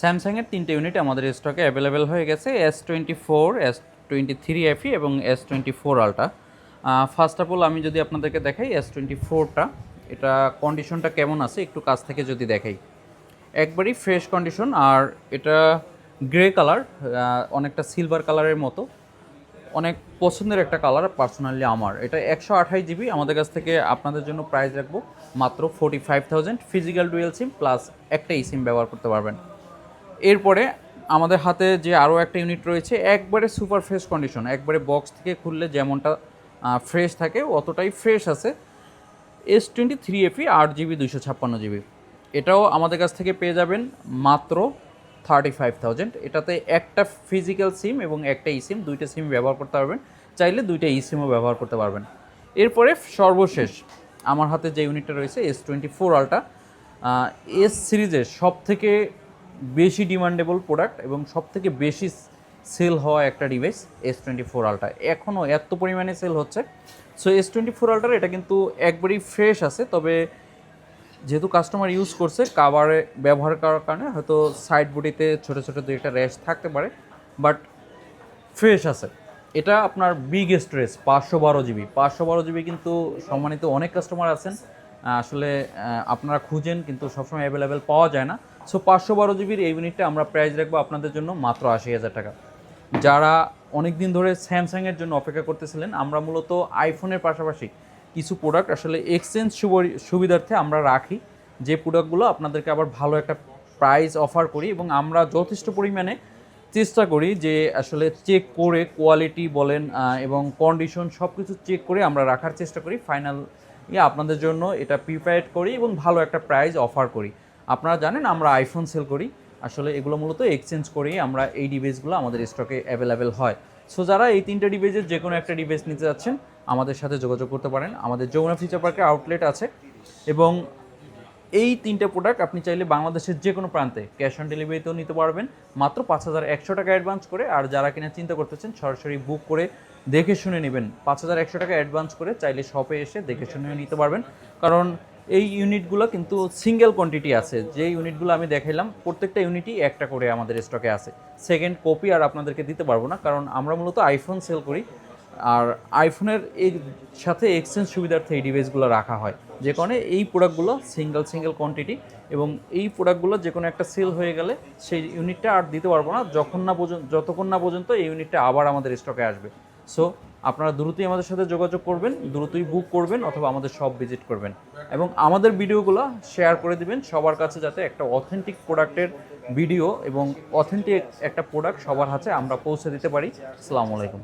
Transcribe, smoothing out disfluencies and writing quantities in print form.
স্যামসাংয়ের 3টে ইউনিট আমাদের স্টকে অ্যাভেলেবেল হয়ে গেছে, S24, S23 FE এবং S24 ultra. First of all আমি যদি আপনাদেরকে দেখাই S24টা, এটা কন্ডিশনটা কেমন আছে একটু কাছ থেকে যদি দেখাই, একবারই ফ্রেশ কন্ডিশন। আর এটা গ্রে কালার, অনেকটা সিলভার কালারের মতো, অনেক পছন্দের একটা কালার পার্সোনালি আমার। এটা 128 GB, আমাদের কাছ থেকে আপনাদের জন্য প্রাইস রাখবো মাত্র 45,000। ফিজিক্যাল ডুয়েল সিম প্লাস একটা সিম ব্যবহার করতে পারবেন। এরপরে আমাদের হাতে যে আরও একটা ইউনিট রয়েছে, একবারে সুপার ফ্রেশ কন্ডিশন, একবারে বক্স থেকে খুললে যেমনটা ফ্রেশ থাকে অতটাই ফ্রেশ আছে, S23 FE 8GB 256GB। এটাও আমাদের কাছ থেকে পেয়ে যাবেন মাত্র 35,000। এটাতে একটা ফিজিক্যাল সিম এবং একটা সিম, দুইটা সিম ব্যবহার করতে পারবেন, চাইলে দুইটা সিমও ব্যবহার করতে পারবেন। এরপরে সর্বশেষ আমার হাতে যে ইউনিটটা রয়েছে S24 আলট্রা, এস সিরিজের সব থেকে বেশি ডিমান্ডেবল প্রোডাক্ট এবং সব থেকে বেশি সেল হওয়া একটা ডিভাইস S24 আলট্রা। এখনও এত পরিমাণে সেল হচ্ছে। সো S24 আলট্রা এটা কিন্তু একবারই ফ্রেশ আছে, তবে যেহেতু কাস্টমার ইউজ করছে কাভারে ব্যবহার করার কারণে হয়তো সাইড বডিতে ছোটো ছোটো দু একটা র্যাশ থাকতে পারে, বাট ফ্রেশ আছে। এটা আপনার বিগেস্ট রেস 512GB। 512GB কিন্তু সম্মানিত অনেক কাস্টমার আছেন, আসলে আপনারা খুঁজেন কিন্তু সবসময় অ্যাভেলেবেল পাওয়া যায় না। সো 512GBর এই ইউনিটটা আমরা প্রাইস রাখবো আপনাদের জন্য মাত্র 80,000 টাকা। যারা অনেক দিন ধরে স্যামসাংয়ের জন্য অপেক্ষা করতেছিলেন, আমরা মূলত আইফোনের পাশাপাশি কিছু প্রোডাক্ট আসলে এক্সচেঞ্জ সুবিধার্থে আমরা রাখি, যে প্রোডাক্টগুলো আপনাদেরকে আবার ভালো একটা প্রাইস অফার করি এবং আমরা যথেষ্ট পরিমাণে চেষ্টা করি যে আসলে চেক করে কোয়ালিটি বলেন এবং কন্ডিশন সব কিছু চেক করে আমরা রাখার চেষ্টা করি। ফাইনাল আপনাদের জন্য এটা প্রিপেয়ার করি এবং ভালো একটা প্রাইস অফার করি। আপনারা জানেন আমরা আইফোন সেল করি, আসলে এগুলো মূলত এক্সচেঞ্জ করেই আমরা এই ডিভাইসগুলো আমাদের স্টকে অ্যাভেলেবেল হয়। সো যারা এই 3টে ডিভাইসের যে কোনো একটা ডিভাইস নিতে যাচ্ছেন আমাদের সাথে যোগাযোগ করতে পারেন। আমাদের যমুনা ফিউচার পার্কে আউটলেট আছে এবং এই 3টে প্রোডাক্ট আপনি চাইলে বাংলাদেশের যে কোনো প্রান্তে ক্যাশ অন ডেলিভারিতেও নিতে পারবেন মাত্র 5,100 টাকা অ্যাডভান্স করে। আর যারা কিনা চিন্তা করতেছেন সরাসরি বুক করে দেখে শুনে নেবেন, 5,100 টাকা অ্যাডভান্স করে চাইলে শপে এসে দেখে শুনেও নিতে পারবেন। কারণ এই ইউনিটগুলো কিন্তু সিঙ্গেল কোয়ান্টিটি আছে, যে ইউনিটগুলো আমি দেখাইলাম প্রত্যেকটা ইউনিটই একটা করে আমাদের স্টকে আছে। সেকেন্ড কপি আর আপনাদেরকে দিতে পারবো না, কারণ আমরা মূলত আইফোন সেল করি আর আইফোনের এর সাথে এক্সচেঞ্জ সুবিধার্থে এই ডিভাইসগুলো রাখা হয়, যে কারণে এই প্রোডাক্টগুলো সিঙ্গেল কোয়ান্টিটি এবং এই প্রোডাক্টগুলো যে কোনো একটা সেল হয়ে গেলে সেই ইউনিটটা আর দিতে পারবো না যতক্ষণ না পর্যন্ত এই ইউনিটটা আবার আমাদের স্টকে আসবে। সো আপনারা দ্রুতই আমাদের সাথে যোগাযোগ করবেন, দ্রুতই বুক করবেন অথবা আমাদের শপ ভিজিট করবেন এবং আমাদের ভিডিওগুলো শেয়ার করে দিবেন সবার কাছে, যাতে একটা অথেন্টিক প্রোডাক্টের ভিডিও এবং অথেন্টিক একটা প্রোডাক্ট সবার হাতে আমরা পৌঁছে দিতে পারি। আসসালামু আলাইকুম।